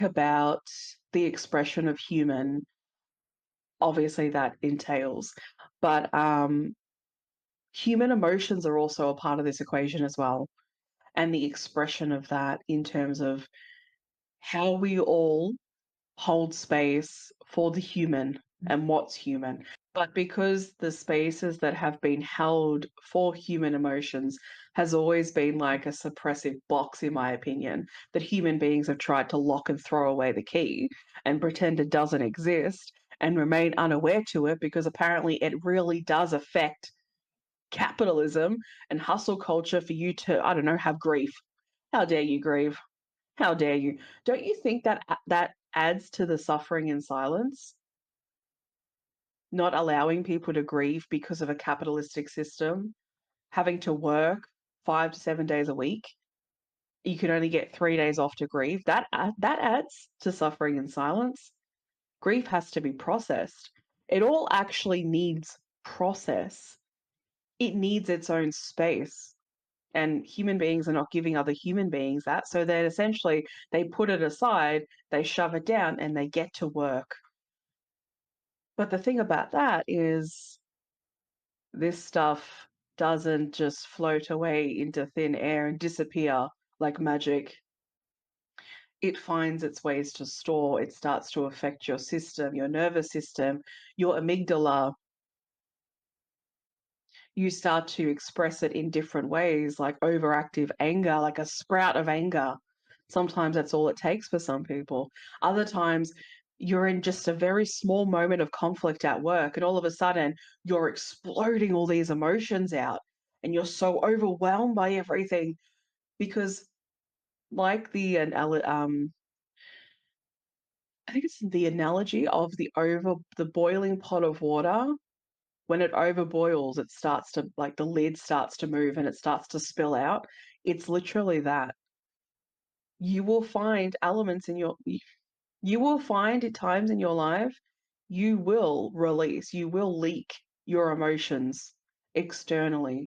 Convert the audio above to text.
about the expression of human, obviously that entails, but human emotions are also a part of this equation as well, and the expression of that in terms of how we all hold space for the human and what's human. But because the spaces that have been held for human emotions has always been like a suppressive box, in my opinion, that human beings have tried to lock and throw away the key and pretend it doesn't exist and remain unaware to it because apparently it really does affect capitalism and hustle culture for you to, I don't know, have grief. How dare you grieve? How dare you? Don't you think that that adds to the suffering in silence? Not allowing people to grieve because of a capitalistic system, having to work 5 to 7 days a week. You can only get 3 days off to grieve. That adds to suffering in silence. Grief has to be processed. It all actually needs process. It needs its own space. And human beings are not giving other human beings that. So then essentially they put it aside, they shove it down, and they get to work. But the thing about that is this stuff doesn't just float away into thin air and disappear like magic. It finds its ways to store. It starts to affect your system, your nervous system, your amygdala. You start to express it in different ways, like overactive anger, like a sprout of anger. Sometimes that's all it takes for some people. Other times, you're in just a very small moment of conflict at work, and all of a sudden, you're exploding all these emotions out, and you're so overwhelmed by everything because, like I think it's the analogy of the boiling pot of water. When it overboils, it starts to, like, the lid starts to move and it starts to spill out. It's literally that. You will find elements in your, you will find at times in your life, you will release, you will leak your emotions externally.